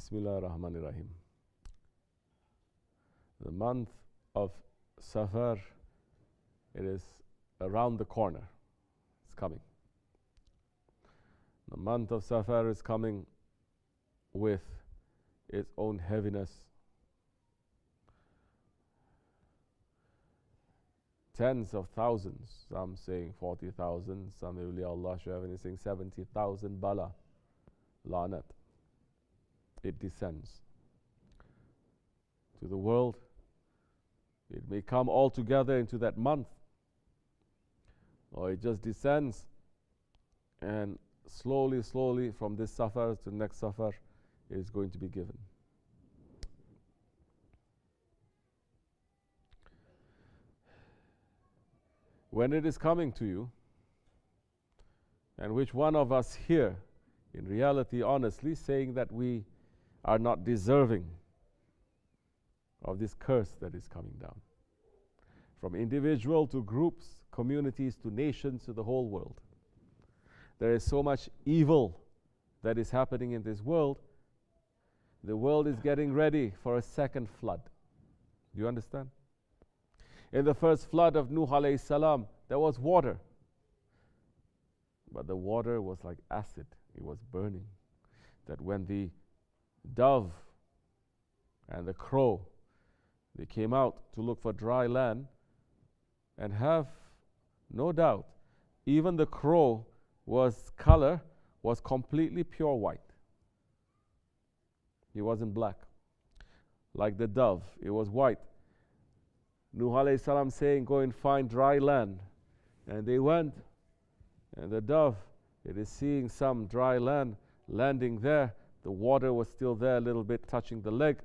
Bismillah ar-Rahman ar-Rahim. The month of Safar, it is around the corner. It's coming. The month of Safar is coming with its own heaviness. Tens of thousands, some saying 40,000, some awliya Allah Shahani saying 70,000 bala, lanat. It descends to the world. It may come all together into that month, or it just descends and slowly from this Safar to the next Safar is going to be given. When it is coming to you, and which one of us here, in reality, honestly, saying that we are not deserving of this curse that is coming down. From individual to groups, communities to nations to the whole world. There is so much evil that is happening in this world. The world is getting ready for a second flood. Do you understand? In the first flood of Nuh alayhi salam, there was water. But the water was like acid. It was burning. That when the dove and the crow, they came out to look for dry land, and have no doubt, even the crow color was completely pure white. It wasn't black. Like the dove, it was white. Nuh alayhi salam saying, go and find dry land. And they went, and the dove, it is seeing some dry land, landing there. The water was still there, a little bit touching the leg,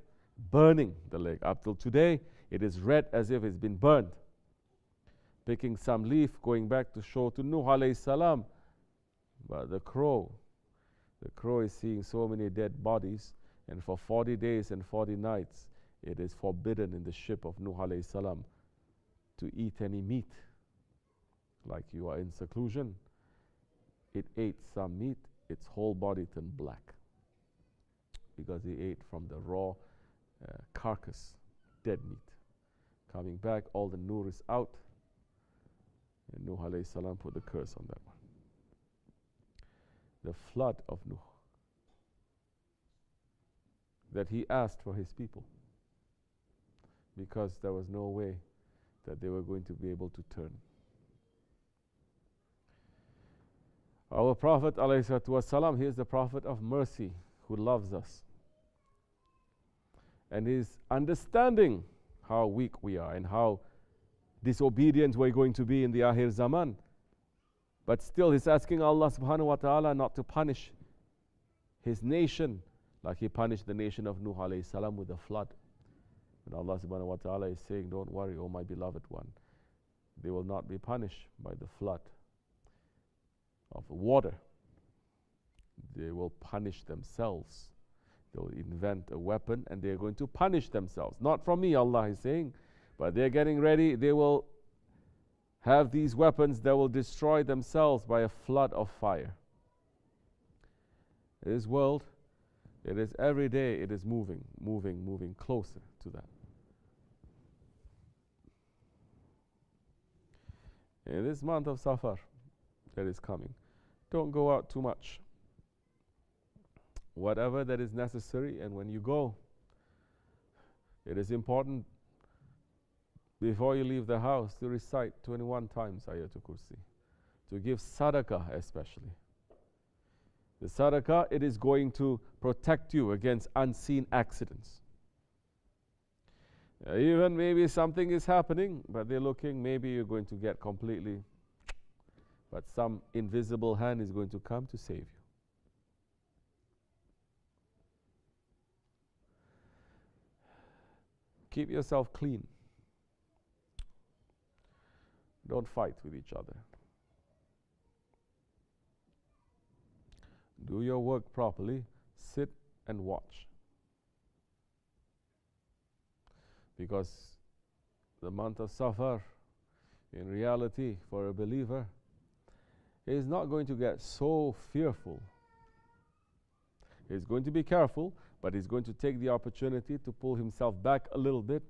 burning the leg. Up till today, it is red as if it's been burned. Picking some leaf, going back to show to Nuh alayhi salam. But the crow is seeing so many dead bodies, and for 40 days and 40 nights, it is forbidden in the ship of Nuh alayhi salam to eat any meat. Like you are in seclusion, it ate some meat, its whole body turned black, because he ate from the raw carcass, dead meat. Coming back, all the nur is out, and Nuh alayhi salam put the curse on that one. The flood of Nuh, that he asked for his people, because there was no way that they were going to be able to turn. Our Prophet ﷺ, he is the Prophet of mercy, who loves us. And he's understanding how weak we are and how disobedient we're going to be in the Akhir Zaman. But still he's asking Allah subhanahu wa ta'ala not to punish his nation like he punished the nation of Nuh alayhi salam with the flood. And Allah subhanahu wa ta'ala is saying, don't worry, O my beloved one. They will not be punished by the flood of water. They will punish themselves. They will invent a weapon and they are going to punish themselves. Not from me, Allah is saying, but they are getting ready. They will have these weapons that will destroy themselves by a flood of fire. This world, it is every day, it is moving closer to that. In this month of Safar that is coming, don't go out too much. Whatever that is necessary, and when you go, it is important before you leave the house to recite 21 times Ayatul Kursi, to give sadaqah especially. The sadaqah, it is going to protect you against unseen accidents. Even maybe something is happening, but they're looking, maybe you're going to get completely, but some invisible hand is going to come to save you. Keep yourself clean. Don't fight with each other. Do your work properly. Sit and watch. Because the month of Safar, in reality, for a believer, is not going to get so fearful. He's going to be careful, but he's going to take the opportunity to pull himself back a little bit,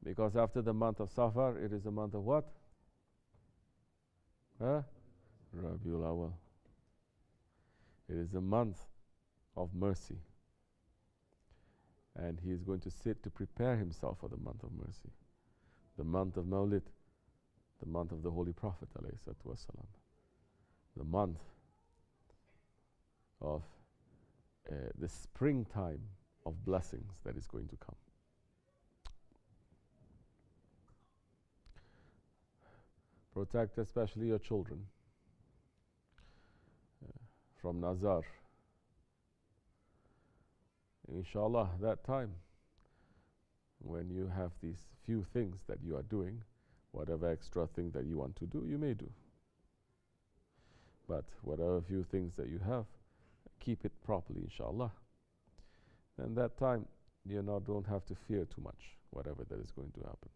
because after the month of Safar, it is a month of what? Rabiul Awal. It is a month of mercy. And he is going to sit to prepare himself for the month of mercy. The month of Mawlid, the month of the Holy Prophet ﷺ, the month of the springtime of blessings that is going to come. Protect especially your children from Nazar. Inshallah, that time when you have these few things that you are doing, whatever extra thing that you want to do, you may do. But whatever few things that you have, keep it properly, inshallah. And that time, don't have to fear too much, whatever that is going to happen.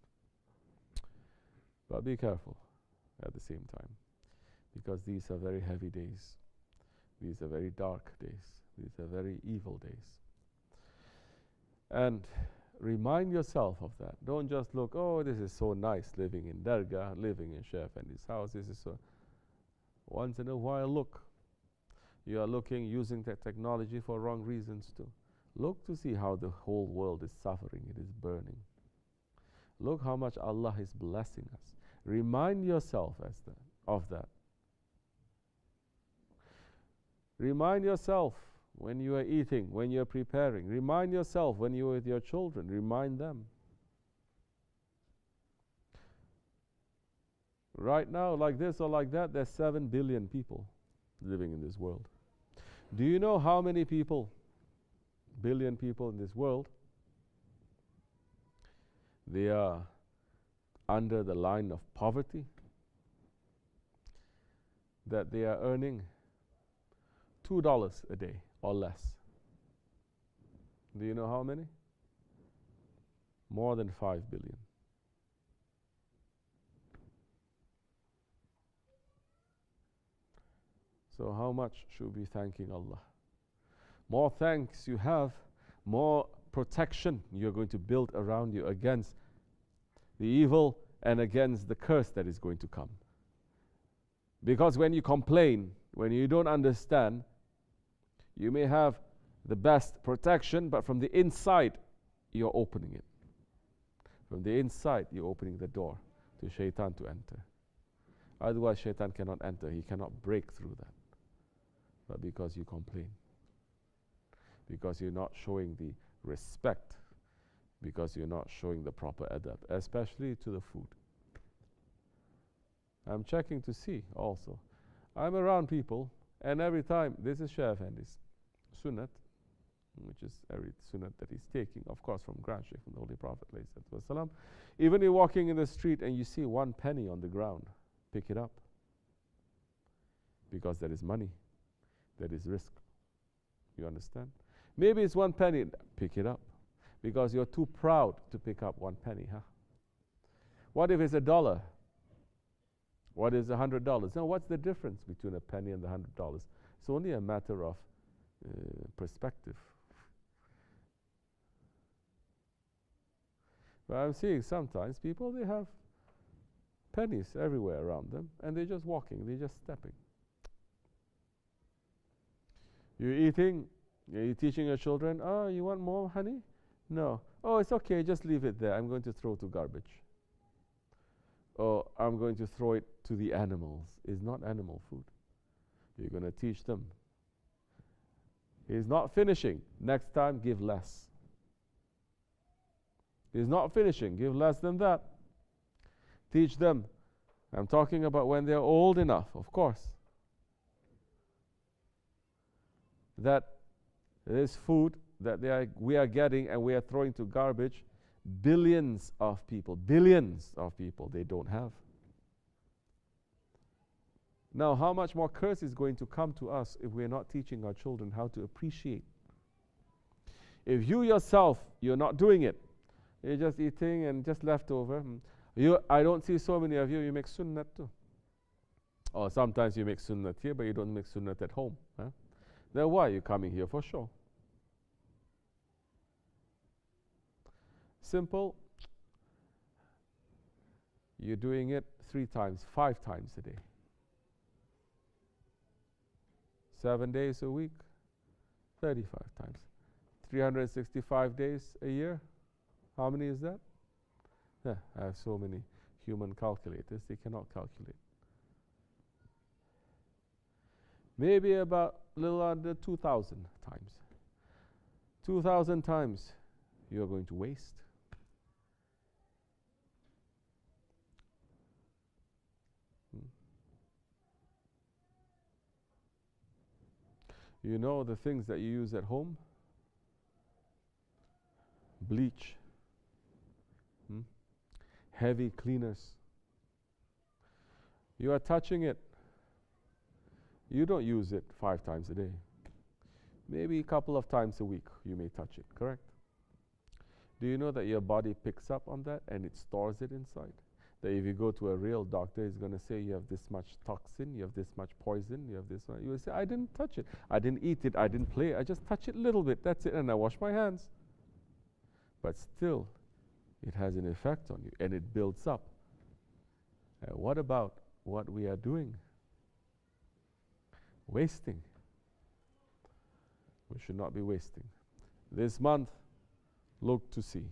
But be careful at the same time, because these are very heavy days. These are very dark days. These are very evil days. And remind yourself of that. Don't just look, oh, this is so nice living in Dargah, living in Shaykh Effendi's house. This is so. Once in a while, look. You are looking, using that technology for wrong reasons too. Look to see how the whole world is suffering. It is burning. Look how much Allah is blessing us. Remind yourself of that. Remind yourself when you are eating, when you are preparing. Remind yourself when you are with your children. Remind them. Right now, like this or like that, there's 7 billion people living in this world. Do you know how many people, billion people in this world, they are under the line of poverty? That they are earning $2 a day or less. Do you know how many? More than 5 billion. So how much should we be thanking Allah? More thanks you have, more protection you're going to build around you against the evil and against the curse that is going to come. Because when you complain, when you don't understand, you may have the best protection, but from the inside, you're opening it. From the inside, you're opening the door to shaitan to enter. Otherwise, shaitan cannot enter. He cannot break through that. But because you complain, because you're not showing the respect, because you're not showing the proper adab, especially to the food. I'm checking to see also. I'm around people, and every time, this is Shaykh Effendi's sunnat, which is every sunnat that he's taking, of course, from Grand Shaykh, from the Holy Prophet. Even you're walking in the street and you see 1 penny on the ground, pick it up. Because there is money, there is risk. You understand? Maybe it's 1 penny, pick it up. Because you're too proud to pick up 1 penny, huh? What if it's $1? What is $100? Now, what's the difference between a penny and the $100? It's only a matter of perspective. But I'm seeing sometimes people, they have pennies everywhere around them, and they're just walking, they're just stepping. You're eating, you're teaching your children, oh, you want more honey? No. Oh, it's okay, just leave it there. I'm going to throw it to garbage. Or I'm going to throw it to the animals. It's not animal food. You're going to teach them. He's not finishing. Next time, give less. He's not finishing. Give less than that. Teach them. I'm talking about when they're old enough, of course. That this food that we are getting and we are throwing to garbage, billions of people, they don't have. Now, how much more curse is going to come to us if we're not teaching our children how to appreciate? If you yourself, you're not doing it, you're just eating and just leftover. I don't see so many of you, you make sunnat too. Or sometimes you make sunnat here, but you don't make sunnat at home. Huh? Then why are you coming here for show? simple. You're doing it 3 times, 5 times a day. 7 days a week, 35 times. 365 days a year. How many is that? Yeah, I have so many human calculators, they cannot calculate. Maybe about a little under 2,000 times. 2,000 times you are going to waste. You know the things that you use at home? Bleach, heavy cleaners. You are touching it. You don't use it 5 times a day. Maybe a couple of times a week you may touch it, correct? Do you know that your body picks up on that and it stores it inside? That if you go to a real doctor, he's going to say you have this much toxin, you have this much poison, you have this much. You will say, I didn't touch it. I didn't eat it. I didn't play it. I just touched it a little bit. That's it. And I wash my hands. But still, it has an effect on you and it builds up. What about what we are doing? Wasting. We should not be wasting. This month, look to see.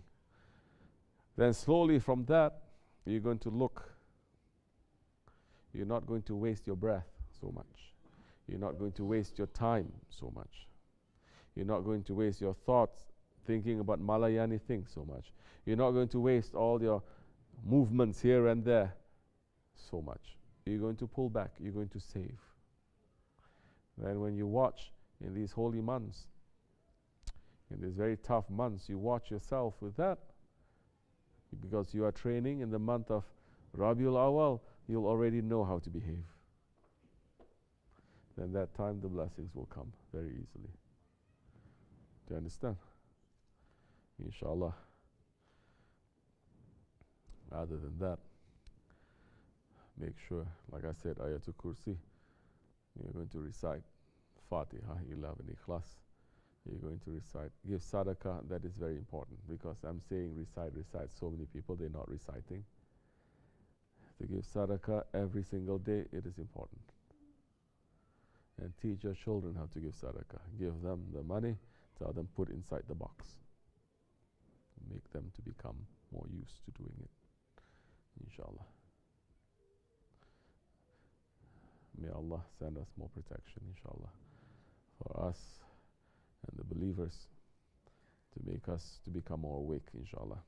Then slowly from that, you're going to look. You're not going to waste your breath so much. You're not going to waste your time so much. You're not going to waste your thoughts thinking about Malayani things so much. You're not going to waste all your movements here and there so much. You're going to pull back. You're going to save. Then when you watch in these holy months, in these very tough months, you watch yourself with that, because you are training in the month of Rabiul Awal, you'll already know how to behave. Then that time the blessings will come very easily. Do you understand? Inshallah. Other than that, make sure, like I said, Ayatul Kursi, you're going to recite Fatiha, 11 Ikhlas. You're going to recite, give sadaqah. That is very important, because I'm saying recite. So many people, they're not reciting. To give sadaqah every single day, it is important. And teach your children how to give sadaqah. Give them the money, tell them put inside the box. Make them to become more used to doing it. Inshallah. May Allah send us more protection, inshallah, for us and the believers, to make us to become more awake, inshallah,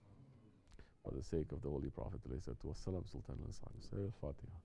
for the sake of the Holy Prophet, Sultan al-Fatiha.